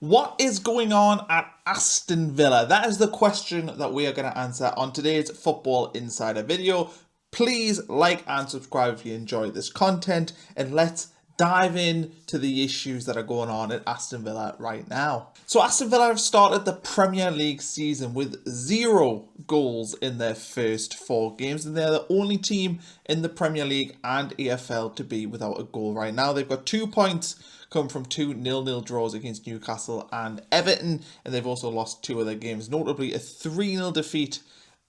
What is going on at Aston Villa? That is the question that we are going to answer on today's Football Insider video. Please like and subscribe if you enjoy this content, and let's dive in to the issues that are going on at Aston Villa right now. So Aston Villa have started the Premier League season with 0 goals in their first 4 games, and they're the only team in the Premier League and EFL to be without a goal right now. They've got 2 points come from 2 0-0 draws against Newcastle and Everton, and they've also lost 2 of their games, notably a 3-0 defeat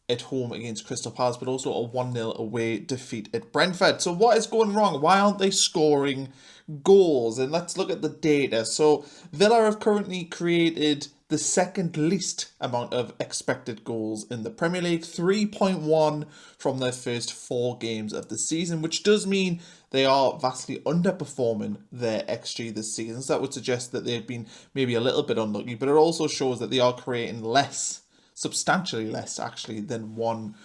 at home against Crystal Palace, but also a 1-0 away defeat at Brentford. So what is going wrong? Why aren't they scoring goals? And let's look at the data. So Villa have currently created the second least amount of expected goals in the Premier League, 3.1 from their first 4 games of the season, which does mean they are vastly underperforming their XG this season. So that would suggest that they've been maybe a little bit unlucky, but it also shows that they are creating less, substantially less actually, than 1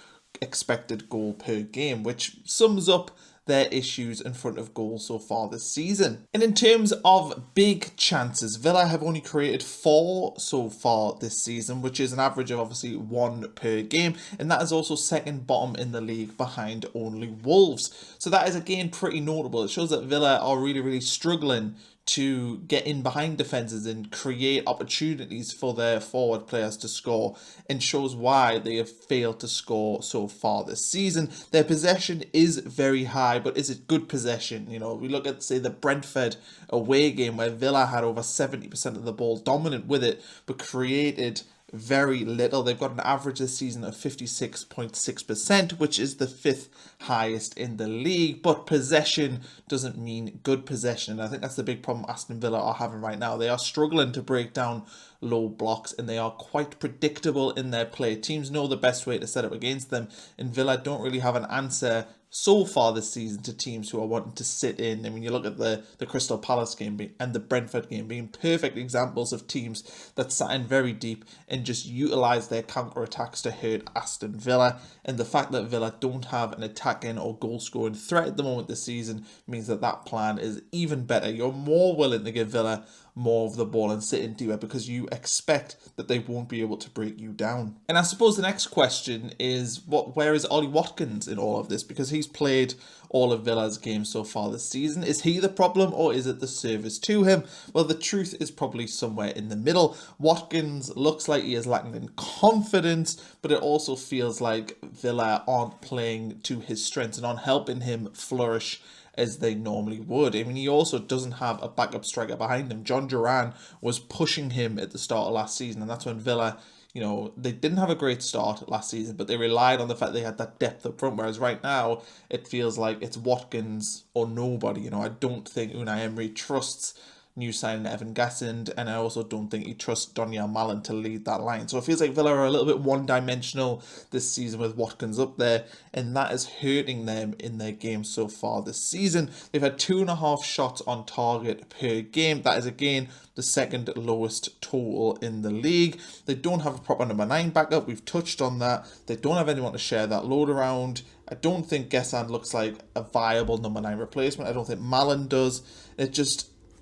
expected goal per game, which sums up their issues in front of goal so far this season. And in terms of big chances, Villa have only created 4 so far this season, which is an average of obviously 1 per game, and that is also second bottom in the league behind only Wolves. So that is again pretty notable. It shows that Villa are really struggling to get in behind defences and create opportunities for their forward players to score, and shows why they have failed to score so far this season. Their possession is very high, but is it good possession? You know, we look at, say, the Brentford away game where Villa had over 70% of the ball, dominant with it, but created very little. They've got an average this season of 56.6%, which is the 5th highest in the league. But possession doesn't mean good possession. And I think that's the big problem Aston Villa are having right now. They are struggling to break down low blocks, and they are quite predictable in their play. Teams know the best way to set up against them, and Villa don't really have an answer so far this season to teams who are wanting to sit in. I mean, you look at the Crystal Palace game and the Brentford game being perfect examples of teams that sat in very deep and just utilised their counter-attacks to hurt Aston Villa. And the fact that Villa don't have an attacking or goal-scoring threat at the moment this season means that that plan is even better. You're more willing to give Villa more of the ball and sit in deeper because you expect that they won't be able to break you down. And I suppose the next question is, where is Ollie Watkins in all of this? Because he's played all of Villa's games so far this season. Is he the problem, or is it the service to him? Well, the truth is probably somewhere in the middle. Watkins looks like he is lacking in confidence, but it also feels like Villa aren't playing to his strengths and aren't helping him flourish as they normally would. I mean, he also doesn't have a backup striker behind him. John Duran was pushing him at the start of last season, and that's when Villa, you know, they didn't have a great start last season, but they relied on the fact they had that depth up front, whereas right now it feels like it's Watkins or nobody. You know, I don't think Unai Emery trusts new signing Evan Gassend, and I also don't think he trusts Donyell Mallon to lead that line. So it feels like Villa are a little bit one-dimensional this season with Watkins up there, and that is hurting them in their games so far this season. They've had 2.5 shots on target per game. That is, again, the second lowest total in the league. They don't have a proper number 9 backup. We've touched on that. They don't have anyone to share that load around. I don't think Gassend looks like a viable number 9 replacement. I don't think Mallon does.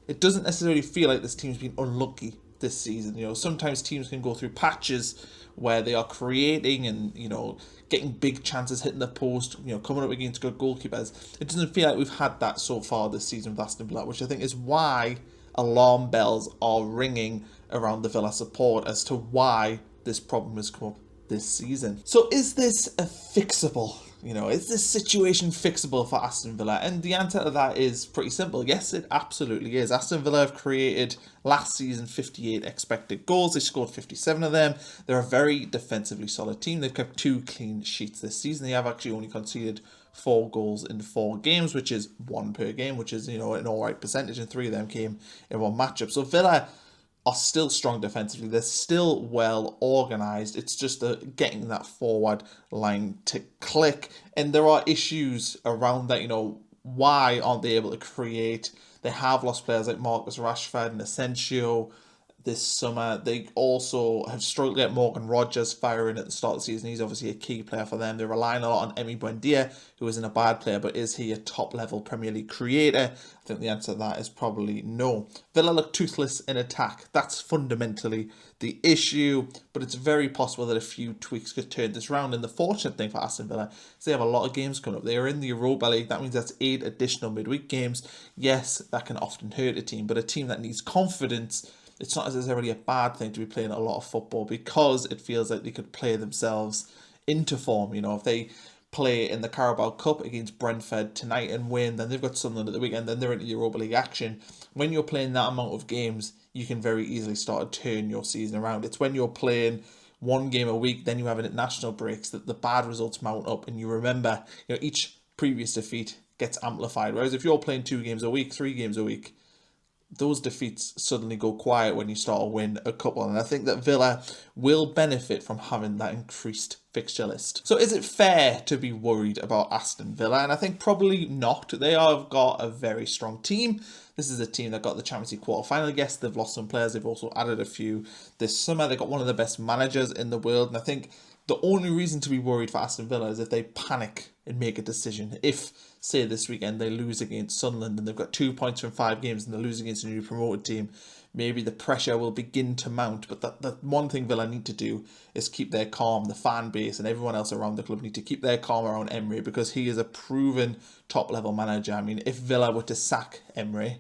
It doesn't necessarily feel like this team's been unlucky this season. You know, sometimes teams can go through patches where they are creating and, you know, getting big chances, hitting the post, you know, coming up against good goalkeepers. It doesn't feel like we've had that so far this season with Aston Villa, which I think is why alarm bells are ringing around the Villa support as to why this problem has come up this season. So is this a fixable? You know, is this situation fixable for Aston Villa? And the answer to that is pretty simple. Yes, it absolutely is. Aston Villa have created last season 58 expected goals. They scored 57 of them. They're a very defensively solid team. They've kept 2 clean sheets this season. They have actually only conceded 4 goals in 4 games, which is 1 per game, which is, you know, an all right percentage, and 3 of them came in 1 matchup. So Villa are still strong defensively. They're still well organised. It's just getting that forward line to click. And there are issues around that. You know, why aren't they able to create? They have lost players like Marcus Rashford and Asensio. this summer. They also have struggled to get Morgan Rogers firing at the start of the season. He's obviously a key player for them. They're relying a lot on Emery Buendia, who isn't a bad player, but is he a top-level Premier League creator? I think the answer to that is probably no. Villa look toothless in attack. That's fundamentally the issue, but it's very possible that a few tweaks could turn this round. And the fortunate thing for Aston Villa is they have a lot of games coming up. They are in the Europa League. That means that's 8 additional midweek games. Yes, that can often hurt a team, but a team that needs confidence, it's not necessarily a bad thing to be playing a lot of football, because it feels like they could play themselves into form. You know, if they play in the Carabao Cup against Brentford tonight and win, then they've got Sunderland at the weekend, then they're into Europa League action. When you're playing that amount of games, you can very easily start to turn your season around. It's when you're playing one game a week, then you have international breaks, that the bad results mount up, and you remember, you know, each previous defeat gets amplified. Whereas if you're playing 2 games a week, 3 games a week, those defeats suddenly go quiet when you start to win a couple. And I think that Villa will benefit from having that increased fixture list. So is it fair to be worried about Aston Villa? And I think probably not. They have got a very strong team. This is a team that got the Champions League quarter-final. Yes, they've lost some players. They've also added a few this summer. They've got one of the best managers in the world. And I think the only reason to be worried for Aston Villa is if they panic and make a decision. If, say, this weekend they lose against Sunderland and they've got 2 points from 5 games and they lose against a newly promoted team, maybe the pressure will begin to mount. But the one thing Villa need to do is keep their calm. The fan base and everyone else around the club need to keep their calm around Emery, because he is a proven top-level manager. I mean, if Villa were to sack Emery,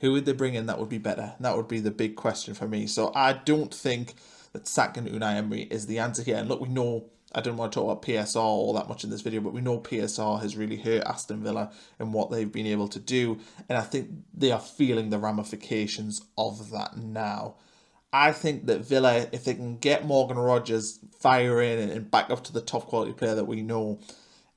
who would they bring in that would be better? And that would be the big question for me. So I don't think that sacking Unai Emery is the answer here. And look, we know, I don't want to talk about PSR all that much in this video, but we know PSR has really hurt Aston Villa and what they've been able to do. And I think they are feeling the ramifications of that now. I think that Villa, if they can get Morgan Rogers firing and back up to the top quality player that we know,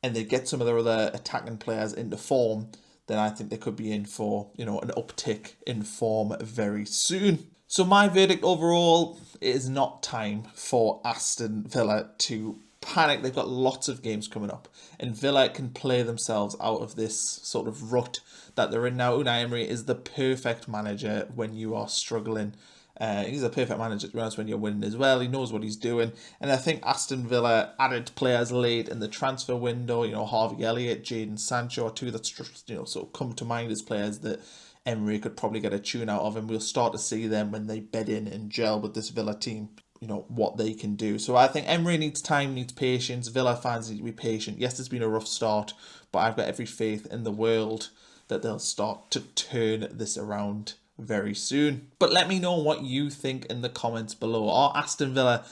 and they get some of their other attacking players into form, then I think they could be in for, you know, an uptick in form very soon. So my verdict overall, it is not time for Aston Villa to panic. They've got lots of games coming up, and Villa can play themselves out of this sort of rut that they're in now. Unai Emery is the perfect manager when you are struggling. He's a perfect manager, to be honest, when you're winning as well. He knows what he's doing. And I think Aston Villa added players late in the transfer window. You know, Harvey Elliott, Jadon Sancho are 2 that's, you know, sort of come to mind as players that Emery could probably get a tune out of. And we'll start to see them when they bed in and gel with this Villa team, you know, what they can do. So I think Emery needs time, needs patience. Villa fans need to be patient. Yes, it's been a rough start, but I've got every faith in the world that they'll start to turn this around very soon. But let me know what you think in the comments below. Are Aston Villa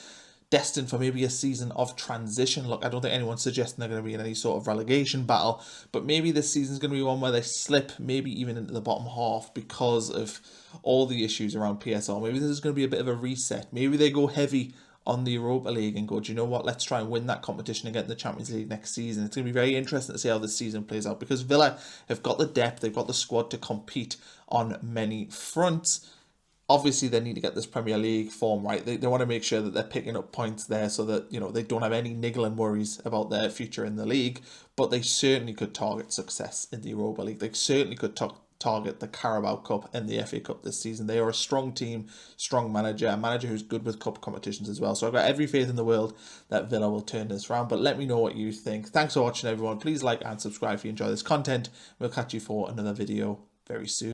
destined for maybe a season of transition? Look, I don't think anyone's suggesting they're going to be in any sort of relegation battle, but maybe this season's going to be one where they slip maybe even into the bottom half because of all the issues around PSL. Maybe this is going to be a bit of a reset. Maybe they go heavy on the Europa League and go, do you know what, let's try and win that competition and get in the Champions League next season. It's going to be very interesting to see how this season plays out, because Villa have got the depth, they've got the squad to compete on many fronts. Obviously, they need to get this Premier League form right. They want to make sure that they're picking up points there so that, you know, they don't have any niggling worries about their future in the league. But they certainly could target success in the Europa League. They certainly could target the Carabao Cup and the FA Cup this season. They are a strong team, strong manager, a manager who's good with cup competitions as well. So I've got every faith in the world that Villa will turn this around. But let me know what you think. Thanks for watching, everyone. Please like and subscribe if you enjoy this content. We'll catch you for another video very soon.